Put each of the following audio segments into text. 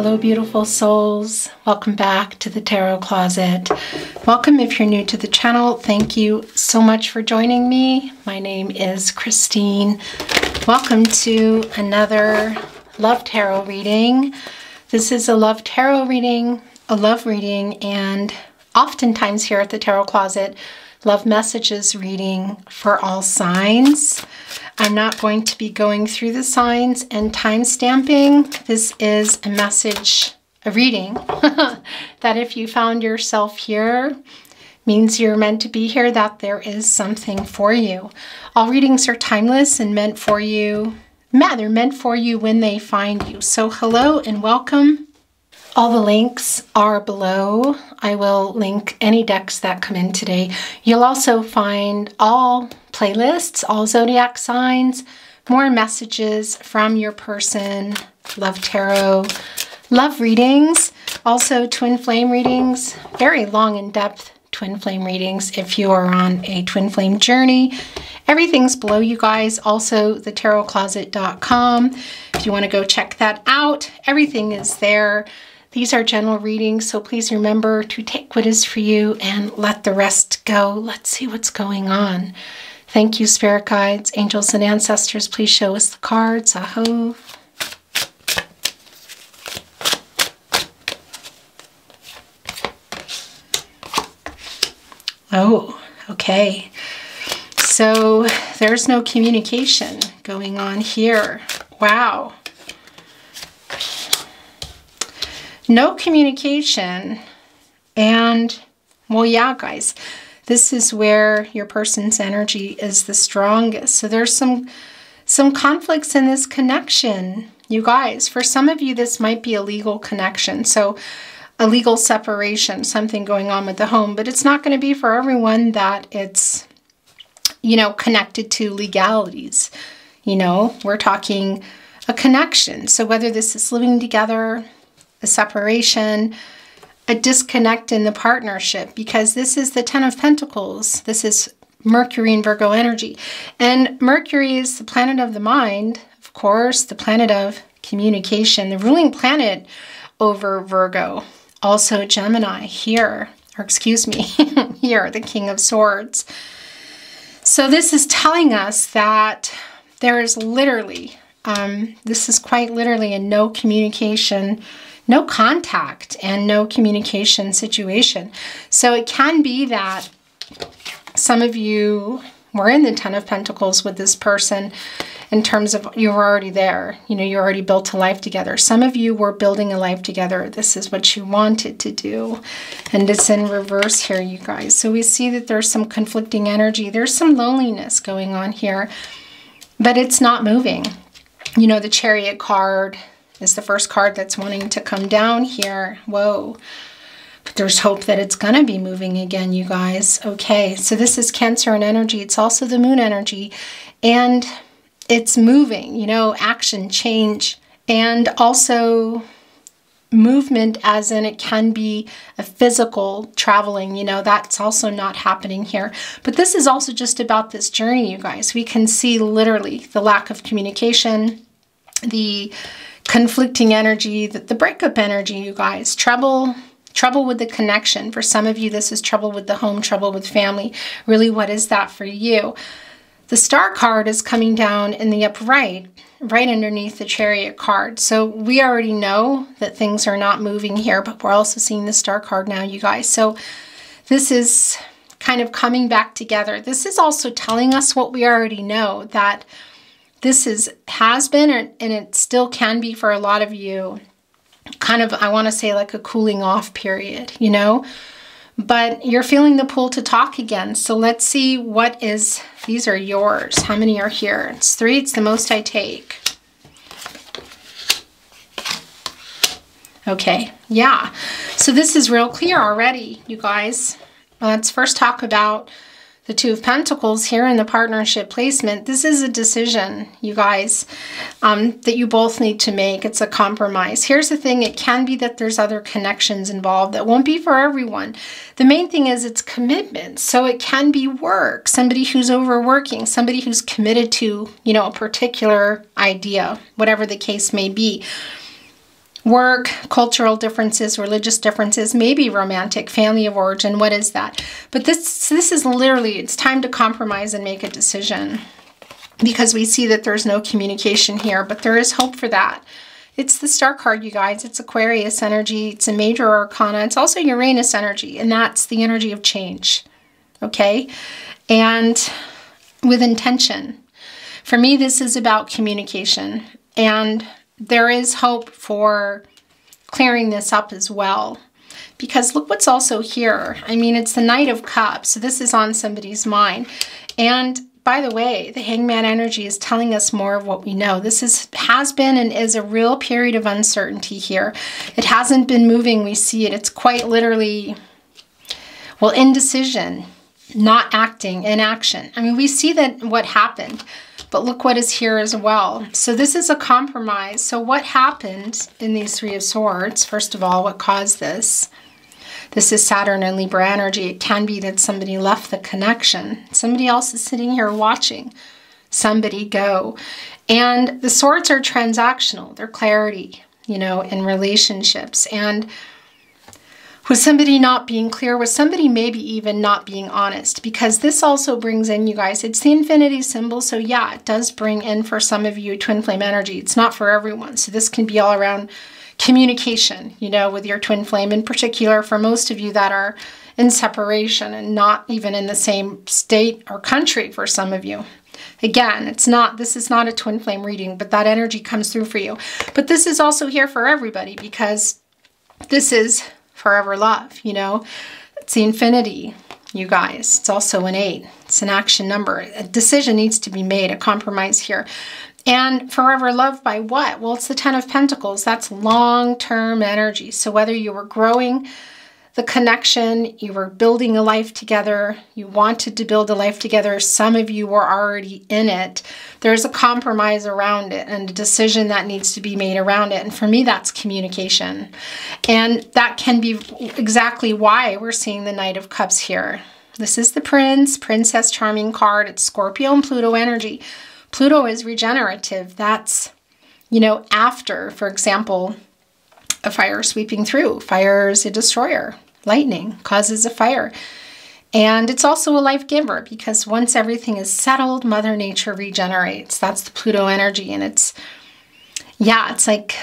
Hello, beautiful souls. Welcome back to the Tarot Closet. Welcome if you're new to the channel. Thank you so much for joining me. My name is Christine. Welcome to another love tarot reading. This is a love tarot reading, a love reading, and oftentimes here at the Tarot Closet, love messages reading for all signs. I'm not going to be going through the signs and time stamping. This is a message, a reading, that if you found yourself here, means you're meant to be here, that there is something for you. All readings are timeless and meant for you. They're meant for you when they find you. So hello and welcome. All the links are below. I will link any decks that come in today. You'll also find all playlists, all zodiac signs, more messages from your person, love tarot, love readings, also twin flame readings, very long in-depth twin flame readings if you are on a twin flame journey. Everything's below, you guys. Also thetarotcloset.com. If you want to go check that out, everything is there. These are general readings, so please remember to take what is for you and let the rest go. Let's see what's going on. Thank you, spirit guides, angels, and ancestors. Please show us the cards. Aho. Oh, okay. So there's no communication going on here. Wow. No communication, and well, yeah, guys, this is where your person's energy is the strongest. So there's some conflicts in this connection, you guys. For some of you, this might be a legal connection, so a legal separation, something going on with the home, but it's not going to be for everyone that it's, you know, connected to legalities. You know, we're talking a connection. So whether this is living together, a separation, a disconnect in the partnership, because this is the Ten of Pentacles. This is Mercury and Virgo energy. And Mercury is the planet of the mind, of course, the planet of communication, the ruling planet over Virgo. Also Gemini here, or excuse me, here, the King of Swords. So this is telling us that there is literally, this is quite literally a no communication, no contact and no communication situation. So it can be that some of you were in the Ten of Pentacles with this person in terms of you were already there. You know, you already built a life together. Some of you were building a life together. This is what you wanted to do. And it's in reverse here, you guys. So we see that there's some conflicting energy. There's some loneliness going on here, but it's not moving. You know, the Chariot card is the first card that's wanting to come down here. Whoa. But there's hope that it's going to be moving again, you guys. Okay, so this is Cancer and energy. It's also the Moon energy. And it's moving, you know, action, change, and also movement, as in it can be a physical traveling, you know, that's also not happening here. But this is also just about this journey, you guys. We can see literally the lack of communication, the conflicting energy, the breakup energy, you guys. Trouble with the connection. For some of you, this is trouble with the home, trouble with family. Really, what is that for you? The Star card is coming down in the upright, right underneath the Chariot card. So we already know that things are not moving here, but we're also seeing the Star card now, you guys. So this is kind of coming back together. This is also telling us what we already know, that this has been, and it still can be for a lot of you, kind of, I want to say like a cooling off period, you know, but you're feeling the pull to talk again. So let's see what is, these are yours. How many are here? It's 3, it's the most I take. Okay, yeah. So this is real clear already, you guys. Let's first talk about the Two of Pentacles here in the partnership placement. This is a decision, you guys, that you both need to make. It's a compromise. Here's the thing. It can be that there's other connections involved that won't be for everyone. The main thing is it's commitment. So it can be work, somebody who's overworking, somebody who's committed to, you know, a particular idea, whatever the case may be. work, cultural differences, religious differences, maybe romantic, family of origin. What is that? But this is literally, it's time to compromise and make a decision, because we see that there's no communication here, but there is hope for that. It's the Star card, you guys. It's Aquarius energy. It's a major arcana. It's also Uranus energy, and that's the energy of change, okay? And with intention. For me, this is about communication, and there is hope for clearing this up as well. Because look what's also here. I mean, it's the Knight of Cups, so this is on somebody's mind. And by the way, the Hangman energy is telling us more of what we know. This has been and is a real period of uncertainty here. It hasn't been moving. We see it. It's quite literally, well, indecision, not acting, inaction. I mean, we see that what happened, but look what is here as well. So this is a compromise. So what happened in these Three of Swords? First of all, what caused this? This is Saturn and Libra energy. It can be that somebody left the connection. Somebody else is sitting here watching somebody go. And the swords are transactional. They're clarity, you know, in relationships. And with somebody not being clear, with somebody maybe even not being honest, because this also brings in, you guys, it's the infinity symbol. So yeah, it does bring in for some of you twin flame energy. It's not for everyone. So this can be all around communication, you know, with your twin flame, in particular for most of you that are in separation and not even in the same state or country for some of you. Again, this is not a twin flame reading, but that energy comes through for you. But this is also here for everybody, because this is forever love, you know. It's the infinity, you guys. It's also an 8. It's an action number. A decision needs to be made, a compromise here. And forever love by what? Well, it's the 10 of Pentacles. That's long-term energy. So whether you were growing the connection, you were building a life together, you wanted to build a life together, some of you were already in it, there's a compromise around it and a decision that needs to be made around it. And for me, that's communication. And that can be exactly why we're seeing the Knight of Cups here. This is the Prince, Princess Charming card. It's Scorpio and Pluto energy. Pluto is regenerative. That's, you know, after, for example, a fire sweeping through. Fire is a destroyer. Lightning causes a fire. And it's also a life giver, because once everything is settled, Mother Nature regenerates. That's the Pluto energy. And it's, yeah, it's like,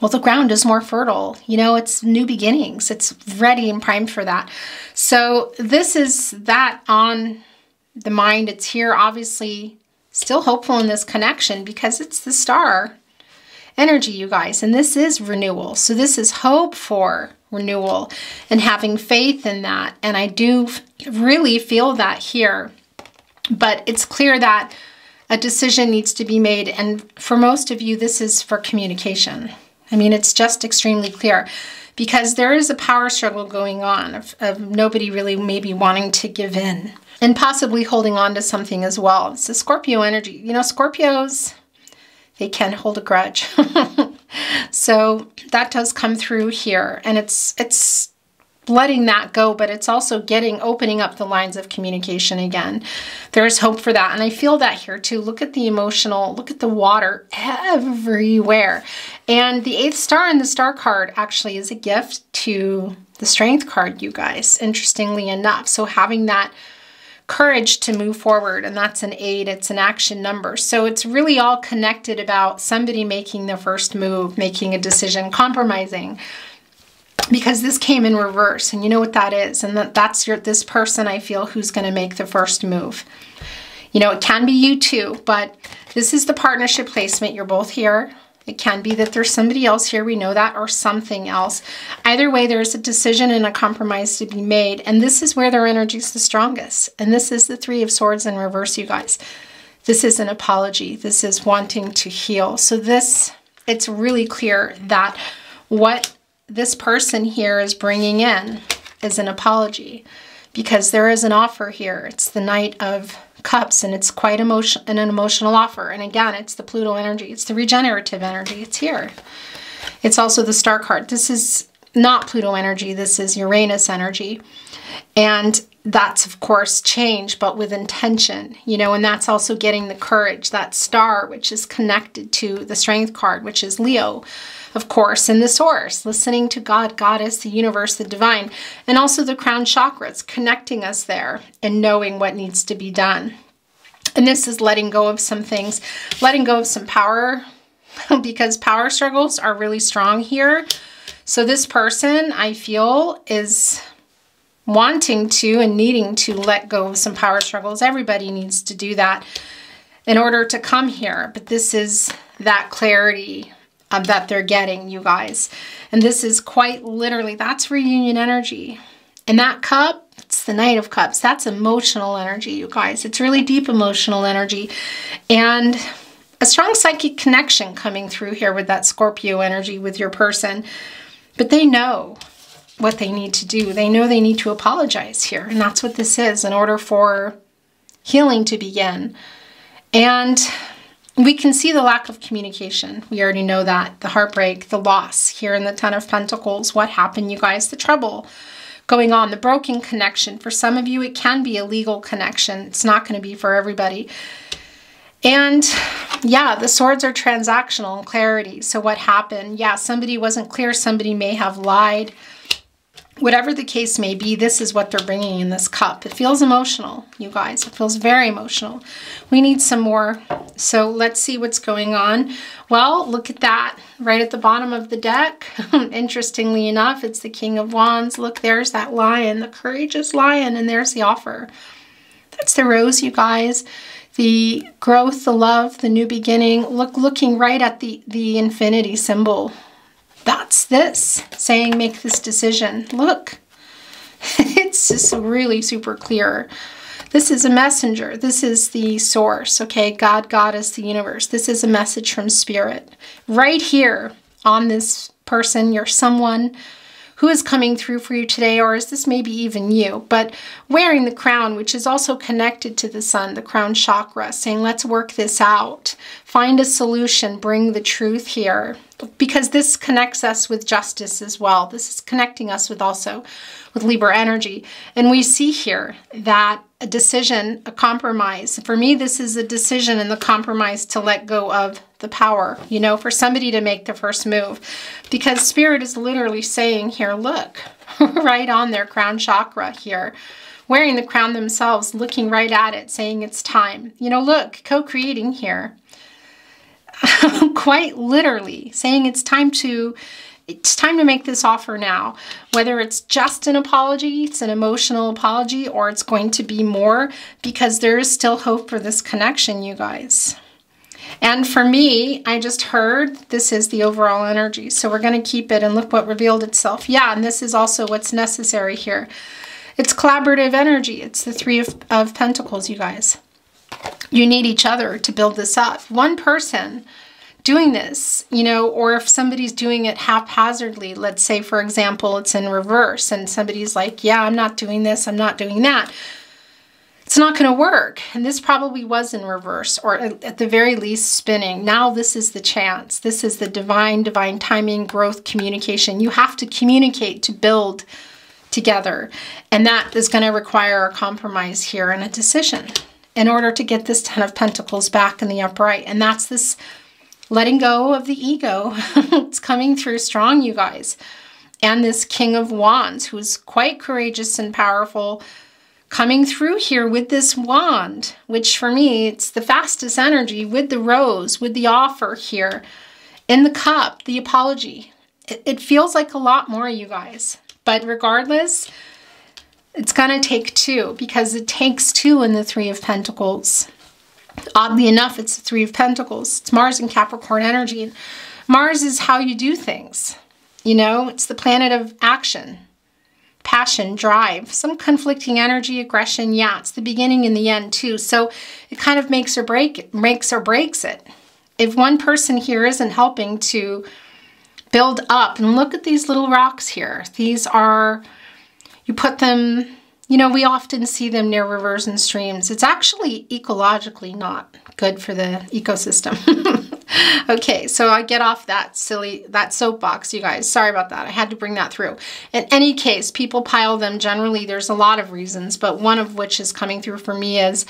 well, the ground is more fertile. You know, it's new beginnings. It's ready and primed for that. So this is that on the mind. It's here, obviously, still hopeful in this connection, because it's the Star energy, you guys. And this is renewal. So this is hope for renewal and having faith in that. And I do really feel that here. But it's clear that a decision needs to be made. And for most of you, this is for communication. I mean, it's just extremely clear, because there is a power struggle going on of nobody really maybe wanting to give in and possibly holding on to something as well. It's the Scorpio energy. You know, Scorpios, they can hold a grudge. So that does come through here, and it's letting that go, but it's also opening up the lines of communication again. There's hope for that. And I feel that here too. Look at the emotional, look at the water everywhere. And the 8th star in the Star card actually is a gift to the Strength card, you guys, interestingly enough. So having that courage to move forward, and that's an 8, it's an action number. So it's really all connected about somebody making the first move, making a decision, compromising, because this came in reverse, and you know what that is, and that's this person, I feel, who's going to make the first move. You know, it can be you too, but this is the partnership placement. You're both here. It can be that there's somebody else here, we know that, or something else. Either way, there's a decision and a compromise to be made, and this is where their energy is the strongest. And this is the 3 of Swords in reverse, you guys. This is an apology. This is wanting to heal. So it's really clear that what this person here is bringing in is an apology, because there is an offer here. It's the Knight of Cups, and it's quite an emotional offer. And again, it's the Pluto energy. It's the regenerative energy. It's here. It's also the Star card. This is not Pluto energy, this is Uranus energy. And that's, of course, change, but with intention, you know, and that's also getting the courage, that star, which is connected to the strength card, which is Leo, of course, and the source, listening to God, Goddess, the universe, the divine, and also the crown chakras, connecting us there and knowing what needs to be done. And this is letting go of some things, letting go of some power, because power struggles are really strong here. So this person, I feel, is wanting to and needing to let go of some power struggles. Everybody needs to do that in order to come here. But this is that clarity that they're getting, you guys. And this is quite literally, that's reunion energy. And that cup, it's the Knight of Cups. That's emotional energy, you guys. It's really deep emotional energy. And a strong psychic connection coming through here with that Scorpio energy with your person. But they know what they need to do. They know they need to apologize here. And that's what this is in order for healing to begin. And we can see the lack of communication. We already know that. The heartbreak, the loss here in the Ten of Pentacles. What happened, you guys? The trouble going on, the broken connection. For some of you, it can be a legal connection. It's not going to be for everybody. And yeah, the swords are transactional and clarity. So what happened? Yeah, somebody wasn't clear. Somebody may have lied. Whatever the case may be, this is what they're bringing in this cup. It feels emotional, you guys. It feels very emotional. We need some more. So let's see what's going on. Well, look at that right at the bottom of the deck. Interestingly enough, it's the King of Wands. Look, there's that lion, the courageous lion, and there's the offer. That's the rose, you guys. The growth, the love, the new beginning. Looking right at the infinity symbol. That's this, saying make this decision. Look, it's just really super clear. This is a messenger. This is the source, okay? God, Goddess, the universe. This is a message from Spirit. Right here on this person, you're someone who is coming through for you today, or is this maybe even you, but wearing the crown, which is also connected to the sun, the crown chakra, saying, let's work this out. Find a solution, bring the truth here, because this connects us with justice as well. This is connecting us with also with Libra energy. And we see here that a decision, a compromise. For me, this is a decision and the compromise to let go of the power, you know, for somebody to make the first move. Because Spirit is literally saying here, look, right on their crown chakra here, wearing the crown themselves, looking right at it, saying it's time. You know, look, co-creating here. Quite literally saying it's time to make this offer now. Whether it's just an apology, it's an emotional apology, or it's going to be more, because there is still hope for this connection, you guys. And for me, I just heard this is the overall energy. So we're going to keep it, and look what revealed itself. Yeah, and this is also what's necessary here. It's collaborative energy. It's the Three of Pentacles, you guys. You need each other to build this up. One person doing this, you know, or if somebody's doing it haphazardly, let's say, for example, it's in reverse and somebody's like, yeah, I'm not doing this, I'm not doing that. It's not going to work. And this probably was in reverse, or at the very least spinning. Now this is the chance. This is the divine timing, growth, communication. You have to communicate to build together. And that is going to require a compromise here and a decision in order to get this Ten of Pentacles back in the upright. And that's this letting go of the ego. It's coming through strong, you guys. And this King of Wands, who's quite courageous and powerful, coming through here with this wand, which for me, it's the fastest energy, with the rose, with the offer here, in the cup, the apology. It feels like a lot more, you guys. But regardless, it's going to take two, because it takes two in the Three of Pentacles. Oddly enough, it's the Three of Pentacles. It's Mars and Capricorn energy. And Mars is how you do things. You know, it's the planet of action, passion, drive, some conflicting energy, aggression. Yeah, it's the beginning and the end too. So it kind of makes or breaks it. If one person here isn't helping to build up, and look at these little rocks here. These are, you put them, you know, we often see them near rivers and streams. It's actually ecologically not good for the ecosystem. Okay, so I get off that soapbox, you guys. Sorry about that. I had to bring that through. In any case, people pile them. Generally, there's a lot of reasons, but one of which is coming through for me as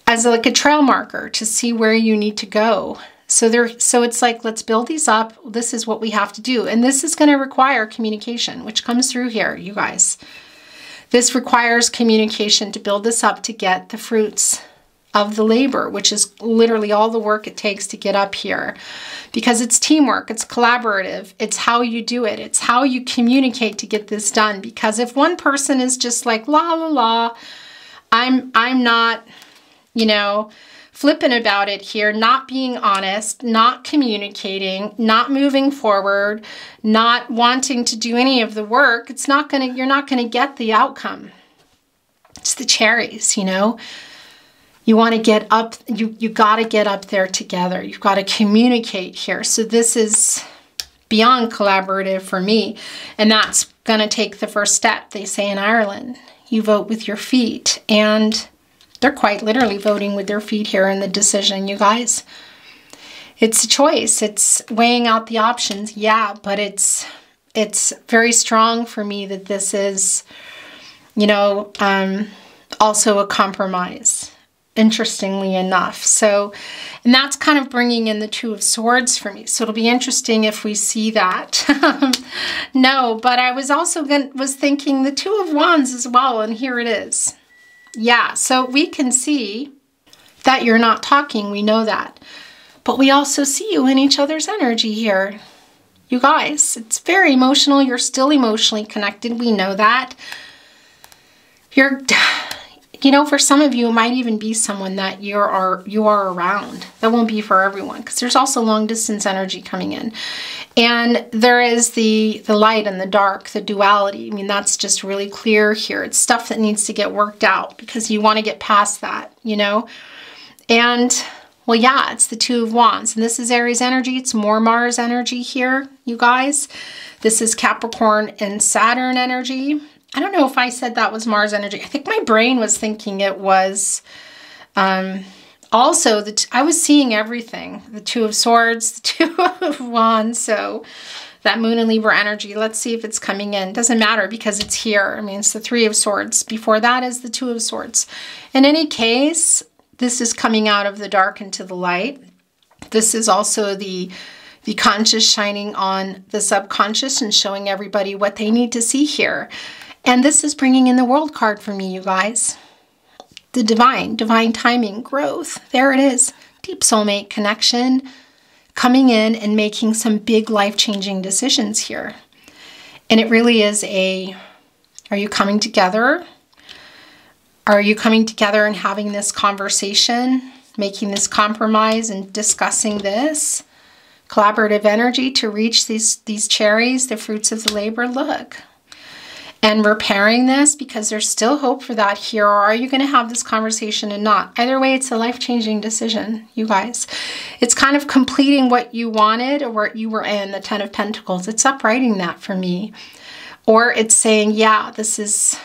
like a trail marker to see where you need to go. So it's like, let's build these up. This is what we have to do. And this is going to require communication, which comes through here, you guys. This requires communication to build this up to get the fruits of the labor, which is literally all the work it takes to get up here. Because it's teamwork, it's collaborative, it's how you do it, it's how you communicate to get this done. Because if one person is just like, la la la, I'm not, you know, flippant about it here, not being honest, not communicating, not moving forward, not wanting to do any of the work, you're not gonna get the outcome. It's the cherries, you know. You want to get up, you got to get up there together. You've got to communicate here. So this is beyond collaborative for me. And that's going to take the first step. They say in Ireland, you vote with your feet. And they're quite literally voting with their feet here in the decision, you guys. It's a choice. It's weighing out the options. Yeah, but it's very strong for me that this is, you know, also a compromise. Interestingly enough. So, and that's kind of bringing in the Two of Swords for me. So it'll be interesting if we see that. No, but I was also thinking the Two of Wands as well. And here it is. Yeah. So we can see that you're not talking. We know that, but we also see you in each other's energy here. You guys, it's very emotional. You're still emotionally connected. We know that. You know, for some of you, it might even be someone that you are around. That won't be for everyone, because there's also long distance energy coming in. And there is the light and the dark, the duality. I mean, that's just really clear here. It's stuff that needs to get worked out because you want to get past that, you know. And, well, yeah, it's the Two of Wands. And this is Aries energy. It's more Mars energy here, you guys. This is Capricorn and Saturn energy. I don't know if I said that was Mars energy. I think my brain was thinking it was also, I was seeing everything. The Two of Swords, the Two of Wands. So that Moon and Libra energy, let's see if it's coming in. Doesn't matter because it's here. I mean, it's the Three of Swords. Before that is the Two of Swords. In any case, this is coming out of the dark into the light. This is also the conscious shining on the subconscious and showing everybody what they need to see here. And this is bringing in the World card for me, you guys. The divine timing, growth. There it is. Deep soulmate connection, coming in and making some big life-changing decisions here. And it really is are you coming together? Are you coming together and having this conversation, making this compromise and discussing this? Collaborative energy to reach these cherries, the fruits of the labor. Look. And repairing this, because there's still hope for that here. Or are you going to have this conversation and not? Either way, it's a life-changing decision, you guys. It's kind of completing what you wanted or what you were in, the Ten of Pentacles. It's uprighting that for me. Or it's saying, yeah, this is,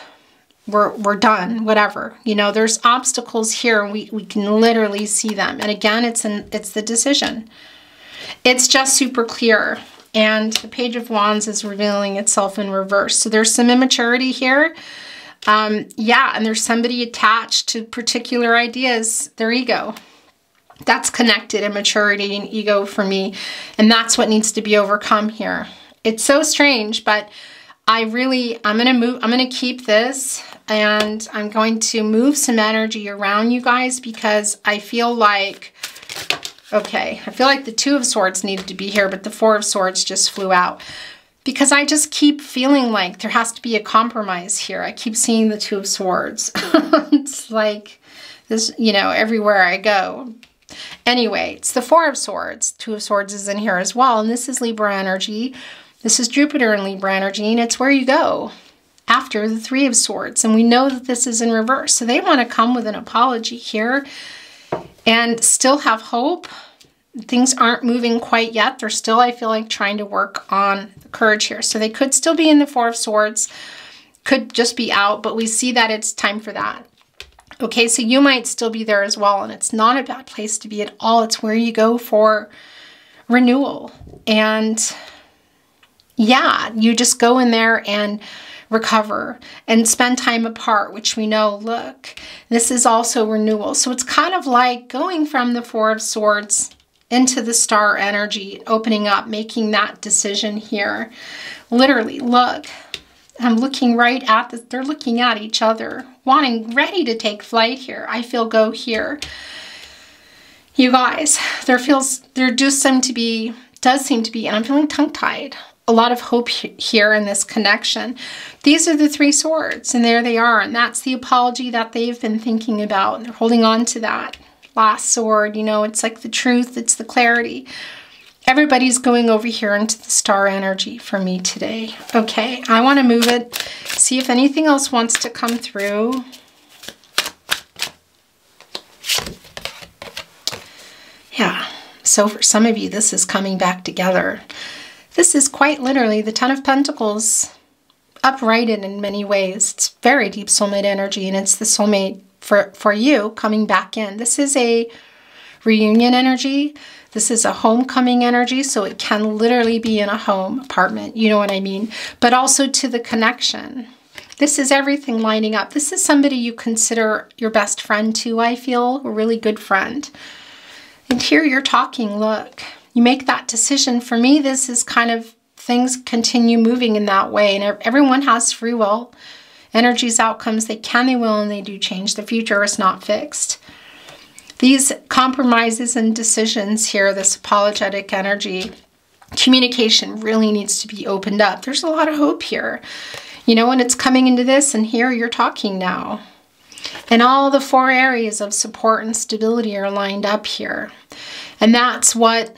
we're done, whatever. You know, there's obstacles here and we can literally see them. And again, it's the decision. It's just super clear. And the Page of Wands is revealing itself in reverse. So there's some immaturity here. Yeah, and there's somebody attached to particular ideas, their ego. That's connected, immaturity and ego for me. And that's what needs to be overcome here. It's so strange, but I'm going to keep this and I'm going to move some energy around you guys because I feel like, okay, I feel like the Two of Swords needed to be here, but the Four of Swords just flew out. Because I just keep feeling like there has to be a compromise here. I keep seeing the Two of Swords. It's like this, you know, everywhere I go. Anyway, it's the Four of Swords. Two of Swords is in here as well. And this is Libra energy. This is Jupiter in Libra energy. And it's where you go after the Three of Swords. And we know that this is in reverse. So they want to come with an apology here. And still have hope. Things aren't moving quite yet. They're still, I feel like, trying to work on the courage here. So they could still be in the Four of Swords. Could just be out, but we see that it's time for that. Okay, so you might still be there as well, and it's not a bad place to be at all. It's where you go for renewal. And yeah, you just go in there and recover and spend time apart, which we know, look, this is also renewal. So it's kind of like going from the Four of Swords into the star energy, opening up, making that decision here. Literally, look, I'm looking right at this. They're looking at each other, ready to take flight here. I feel go here. You guys, there does seem to be, and I'm feeling tongue-tied, a lot of hope here in this connection. These are the Three Swords, and there they are, and that's the apology that they've been thinking about, and they're holding on to that last sword. You know, it's like the truth, it's the clarity. Everybody's going over here into the star energy for me today. Okay, I want to move it, see if anything else wants to come through. Yeah, so for some of you, this is coming back together. This is quite literally the Ten of Pentacles uprighted in many ways. It's very deep soulmate energy, and it's the soulmate for you coming back in. This is a reunion energy. This is a homecoming energy, so it can literally be in a home, apartment, you know what I mean? But also to the connection. This is everything lining up. This is somebody you consider your best friend too, I feel, a really good friend. And here you're talking, look, you make that decision. For me, this is kind of things continue moving in that way. And everyone has free will. Energies, outcomes, they can, they will, and they do change. The future is not fixed. These compromises and decisions here, this apologetic energy, communication really needs to be opened up. There's a lot of hope here. You know, when it's coming into this, and here you're talking now. And all the four areas of support and stability are lined up here. And that's like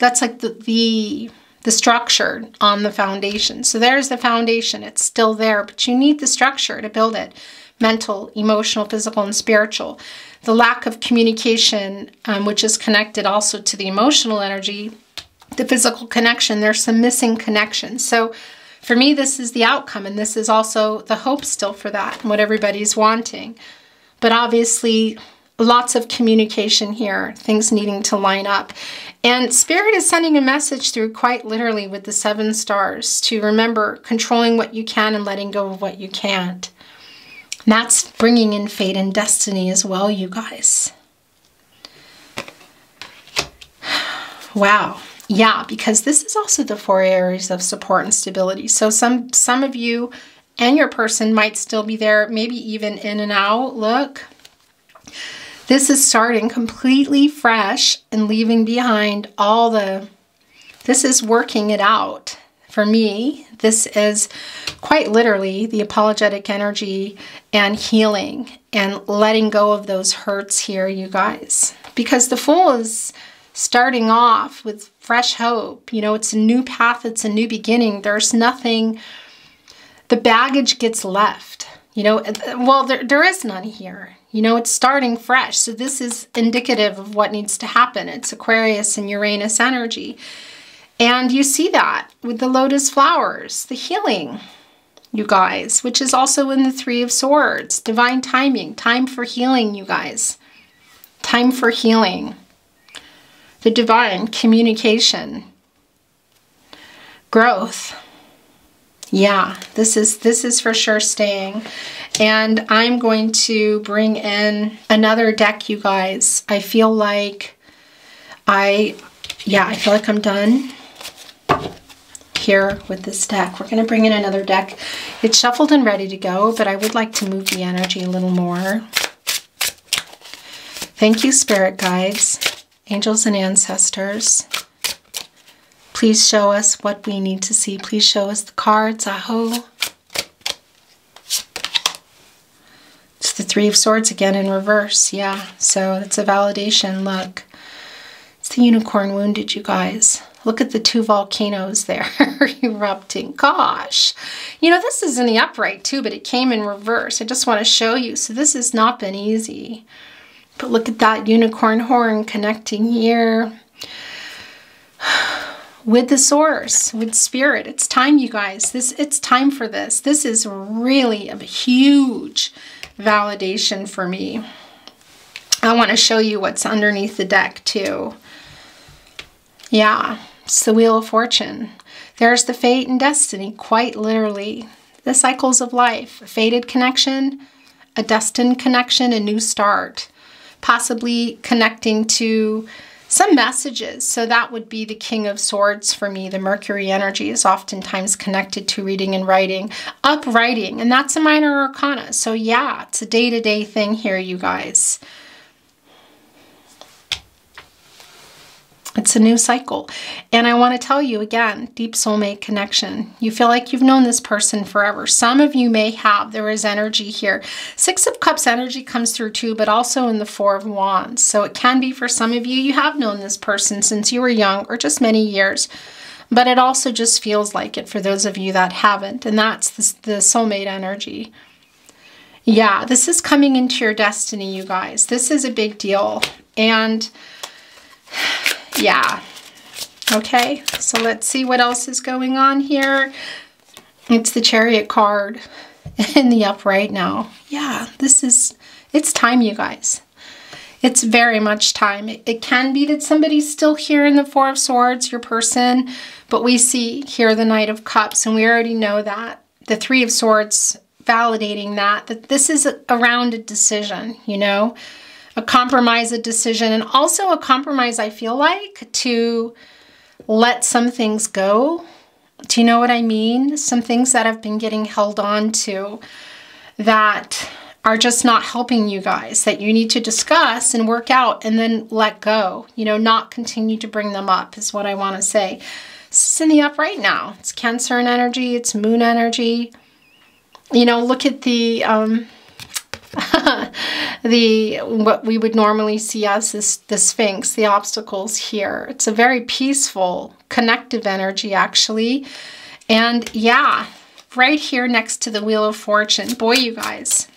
the structure on the foundation. So there's the foundation. It's still there, but you need the structure to build it. Mental, emotional, physical, and spiritual. The lack of communication, which is connected also to the emotional energy, the physical connection, there's some missing connections. So for me, this is the outcome, and this is also the hope still for that, and what everybody's wanting. But obviously, lots of communication here, things needing to line up. And Spirit is sending a message through quite literally with the 7 stars to remember controlling what you can and letting go of what you can't. And that's bringing in fate and destiny as well, you guys. Wow. Yeah, because this is also the 4 areas of support and stability. So some of you and your person might still be there, maybe even in and out. Look. This is starting completely fresh and leaving behind all the... This is working it out. For me, this is quite literally the apologetic energy and healing and letting go of those hurts here, you guys. Because the Fool is starting off with fresh hope. You know, it's a new path. It's a new beginning. There's nothing... The baggage gets left. You know, well, there is none here. You know, it's starting fresh. So this is indicative of what needs to happen. It's Aquarius and Uranus energy. And you see that with the lotus flowers, the healing, you guys, which is also in the 3 of Swords. Divine timing, time for healing, you guys. Time for healing. The divine communication. Growth. Yeah, this is for sure staying. And I'm going to bring in another deck, you guys. I feel like I feel like I'm done here with this deck. We're going to bring in another deck. It's shuffled and ready to go, but I would like to move the energy a little more. Thank you, spirit guides, angels and ancestors. Please show us what we need to see. Please show us the cards. Aho. It's the 3 of Swords again in reverse. Yeah, so it's a validation. Look. It's the unicorn wounded, you guys. Look at the 2 volcanoes there erupting. Gosh. You know, this is in the upright too, but it came in reverse. I just want to show you. So this has not been easy. But look at that unicorn horn connecting here. With the source, with spirit. It's time, you guys. It's time for this. This is really a huge validation for me. I want to show you what's underneath the deck too. Yeah, it's the Wheel of Fortune. There's the fate and destiny, quite literally. The cycles of life, a fated connection, a destined connection, a new start. Possibly connecting to some messages. So that would be the King of Swords for me. The Mercury energy is oftentimes connected to reading and writing. Uprighting, and that's a minor arcana. So yeah, it's a day-to-day thing here, you guys. It's a new cycle. And I want to tell you again, deep soulmate connection. You feel like you've known this person forever. Some of you may have. There is energy here. Six of Cups energy comes through too, but also in the Four of Wands. So it can be for some of you, you have known this person since you were young or just many years. But it also just feels like it for those of you that haven't. And that's the soulmate energy. Yeah, this is coming into your destiny, you guys. This is a big deal. And yeah. Okay, so let's see what else is going on here. It's the Chariot card in the upright now. Yeah, it's time, you guys. It's very much time. It can be that somebody's still here in the Four of Swords, your person, but we see here the Knight of Cups, and we already know that. The Three of Swords validating that this is around a decision, you know? A compromise, a decision, and also a compromise, I feel like, to let some things go. Do you know what I mean? Some things that have been getting held on to that are just not helping you guys, that you need to discuss and work out and then let go. You know, not continue to bring them up is what I want to say. This is in the upright now. It's Cancer energy, it's Moon energy. You know, look at the what we would normally see as the Sphinx, the obstacles here. It's a very peaceful, connective energy, actually. And yeah, right here next to the Wheel of Fortune. Boy, you guys.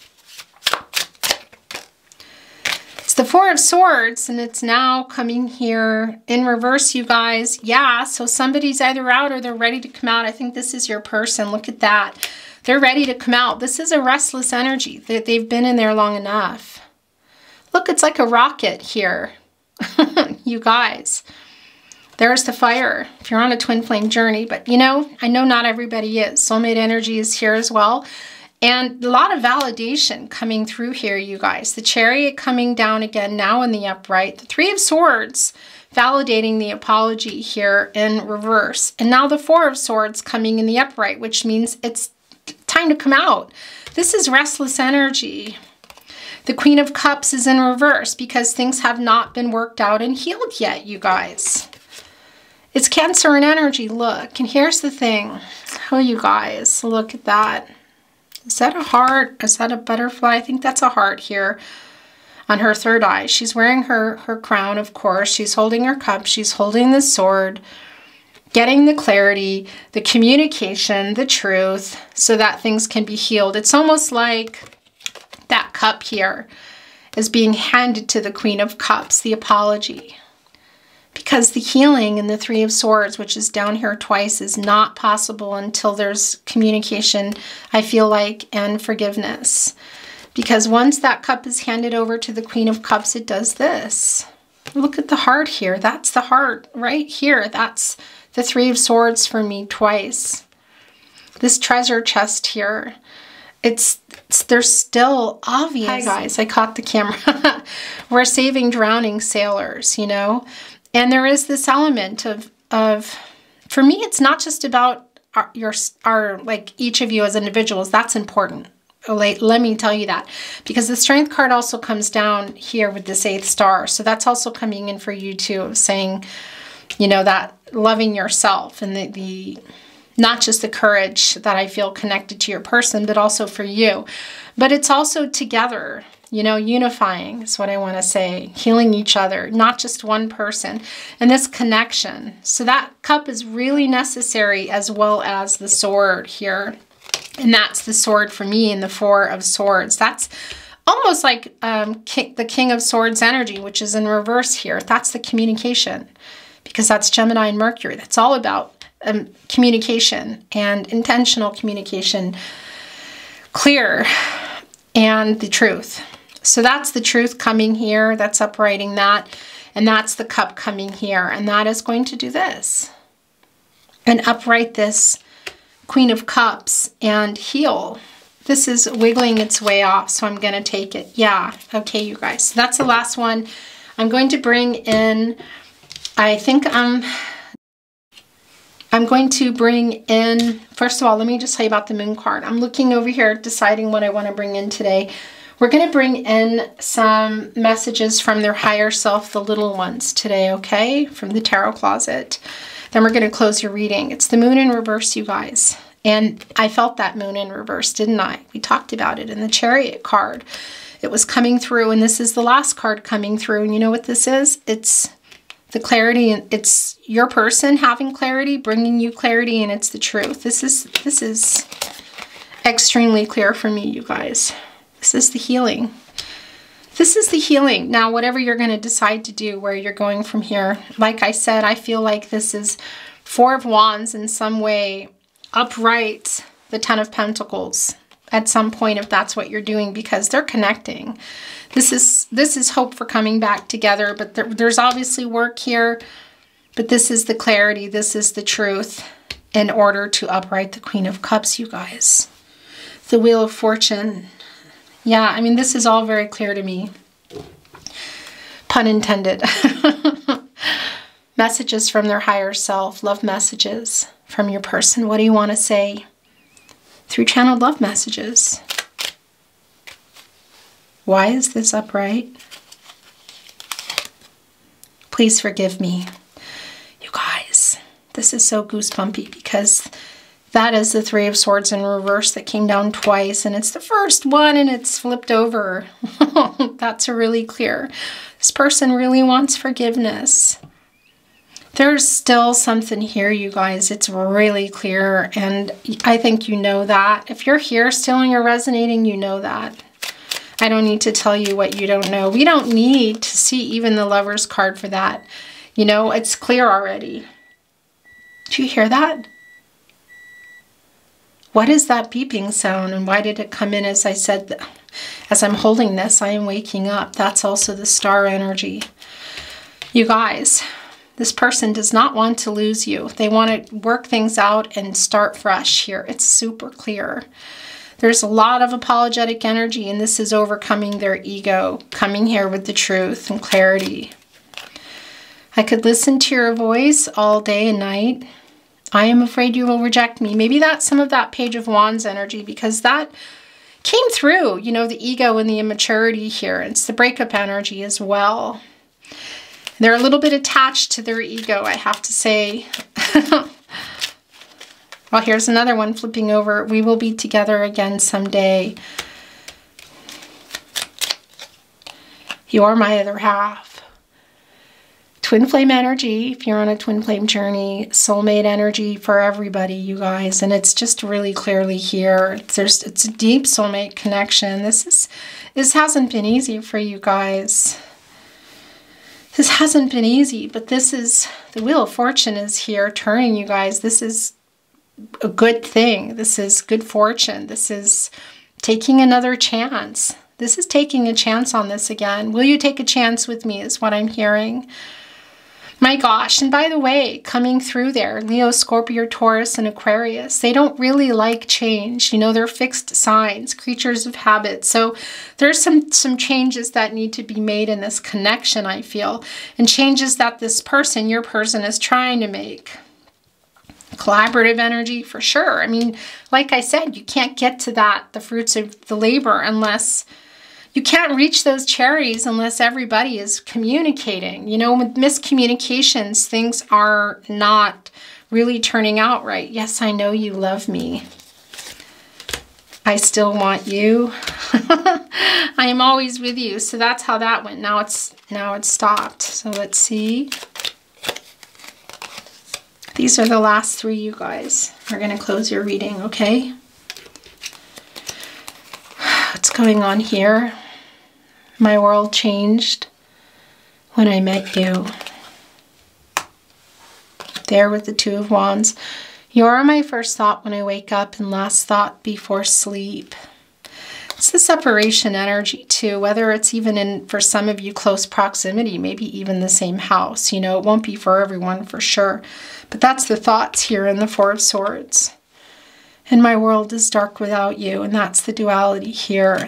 It's the Four of Swords, and it's now coming here in reverse, you guys. Yeah, so somebody's either out or they're ready to come out. I think this is your person. Look at that. They're ready to come out. This is a restless energy. They've been in there long enough. Look, it's like a rocket here. You guys. There's the fire. If you're on a twin flame journey. But, you know, I know not everybody is. Soulmate energy is here as well. And a lot of validation coming through here, you guys. The Chariot coming down again now in the upright. The Three of Swords validating the apology here in reverse. And now the Four of Swords coming in the upright, which means it's time to come out. This is restless energy. The Queen of Cups is in reverse because things have not been worked out and healed yet, you guys. It's Cancer in energy, look. And here's the thing. Oh, you guys, look at that. Is that a heart? Is that a butterfly? I think that's a heart here on her third eye. She's wearing her crown, of course. She's holding her cup. She's holding the sword. Getting the clarity, the communication, the truth, so that things can be healed. It's almost like that cup here is being handed to the Queen of Cups, the apology. Because the healing in the Three of Swords, which is down here twice, is not possible until there's communication, I feel like, and forgiveness. Because once that cup is handed over to the Queen of Cups, it does this. Look at the heart here. That's the heart right here. That's the Three of Swords for me twice. This treasure chest here, they're still obvious. Hi guys, I caught the camera. We're saving drowning sailors, you know? And there is this element of for me, it's not just about like each of you as individuals. That's important. Let me tell you that. Because the Strength card also comes down here with this 8th star. So that's also coming in for you too, saying, you know, that loving yourself and the not just the courage that I feel connected to your person, but also for you. But it's also together, you know, unifying is what I want to say, healing each other, not just one person, and this connection. So that cup is really necessary, as well as the sword here. And that's the sword for me in the Four of Swords. That's almost like the King of Swords energy, which is in reverse here. That's the communication. Because that's Gemini and Mercury. That's all about communication and intentional communication. Clear and the truth. So that's the truth coming here. That's uprighting that. And that's the cup coming here. And that is going to do this. And upright this Queen of Cups and heal. This is wiggling its way off, so I'm going to take it. Yeah, okay, you guys. So that's the last one. I'm going to bring in, I think I'm going to bring in, first of all, let me just tell you about the moon card. I'm looking over here, deciding what I want to bring in today. We're going to bring in some messages from their higher self, the little ones today, okay? From the tarot closet. Then we're going to close your reading. It's the moon in reverse, you guys. And I felt that moon in reverse, didn't I? We talked about it in the Chariot card. It was coming through, and this is the last card coming through. And you know what this is? It's the clarity, and it's your person having clarity, bringing you clarity, and it's the truth. This is extremely clear for me, you guys. This is the healing. This is the healing. Now, whatever you're going to decide to do, where you're going from here, like I said, I feel like this is Four of Wands in some way. Upright the Ten of Pentacles at some point if that's what you're doing, because they're connecting. This is hope for coming back together, but there's obviously work here, but this is the clarity, this is the truth in order to upright the Queen of Cups, you guys. The Wheel of Fortune. Yeah, I mean, this is all very clear to me. Pun intended. Messages from their higher self, love messages from your person. What do you want to say through channeled love messages? Why is this upright? Please forgive me. You guys, this is so goosebumpy because that is the Three of Swords in reverse that came down twice, and it's the first one and it's flipped over. That's really clear. This person really wants forgiveness. There's still something here, you guys. It's really clear, and I think you know that. If you're here still and you're resonating, you know that. I don't need to tell you what you don't know. We don't need to see even the Lover's card for that. You know, it's clear already. Do you hear that? What is that beeping sound, and why did it come in as I said, as I'm holding this, I am waking up. That's also the star energy. You guys, this person does not want to lose you. They want to work things out and start fresh here. It's super clear. There's a lot of apologetic energy, and this is overcoming their ego, coming here with the truth and clarity. I could listen to your voice all day and night. I am afraid you will reject me. Maybe that's some of that Page of Wands energy, because that came through, you know, the ego and the immaturity here. It's the breakup energy as well. They're a little bit attached to their ego, I have to say. Well, here's another one flipping over. We will be together again someday. You are my other half. Twin flame energy, if you're on a twin flame journey. Soulmate energy for everybody, you guys. And it's just really clearly here. It's a deep soulmate connection. This hasn't been easy for you guys. This hasn't been easy, but this is, the Wheel of Fortune is here turning, you guys. This is a good thing. This is good fortune. This is taking another chance. This is taking a chance on this again. Will you take a chance with me is what I'm hearing. My gosh, and by the way, coming through there, Leo, Scorpio, Taurus, and Aquarius, they don't really like change. You know, they're fixed signs, creatures of habit. So there's some changes that need to be made in this connection, I feel, and changes that this person, your person, is trying to make. Collaborative energy for sure. I mean, like I said, you can't get to that, the fruits of the labor, unless you can't reach those cherries unless everybody is communicating. You know, with miscommunications, things are not really turning out right. Yes, I know you love me. I still want you. I am always with you. So that's how that went. Now it's stopped. So let's see. These are the last three, you guys. We're going to close your reading, okay? What's going on here? My world changed when I met you. There with the Two of Wands. You are my first thought when I wake up and last thought before sleep. It's the separation energy too, whether it's even in, for some of you, close proximity, maybe even the same house. You know, it won't be for everyone for sure. But that's the thoughts here in the Four of Swords. And my world is dark without you, and that's the duality here.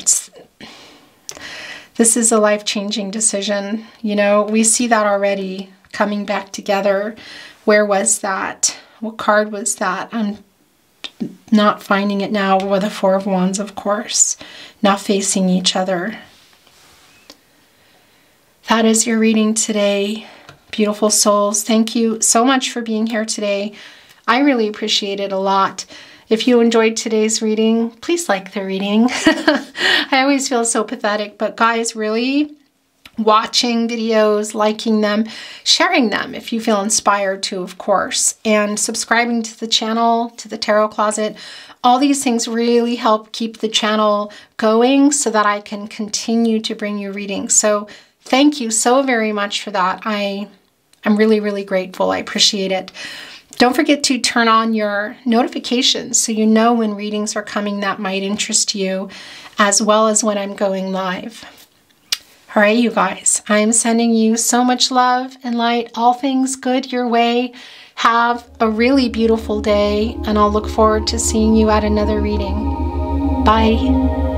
This is a life-changing decision. You know, we see that already coming back together. Where was that? What card was that? I'm not finding it now. With the Four of Wands, of course. Now facing each other. That is your reading today, beautiful souls. Thank you so much for being here today. I really appreciate it a lot. If you enjoyed today's reading, please like the reading. I always feel so pathetic, but guys, really watching videos, liking them, sharing them if you feel inspired to, of course, and subscribing to the channel, to the Tarot Closet. All these things really help keep the channel going so that I can continue to bring you readings. So thank you so very much for that. I'm really, really grateful. I appreciate it. Don't forget to turn on your notifications so you know when readings are coming that might interest you, as well as when I'm going live. All right, you guys, I'm sending you so much love and light, all things good your way. Have a really beautiful day, and I'll look forward to seeing you at another reading. Bye.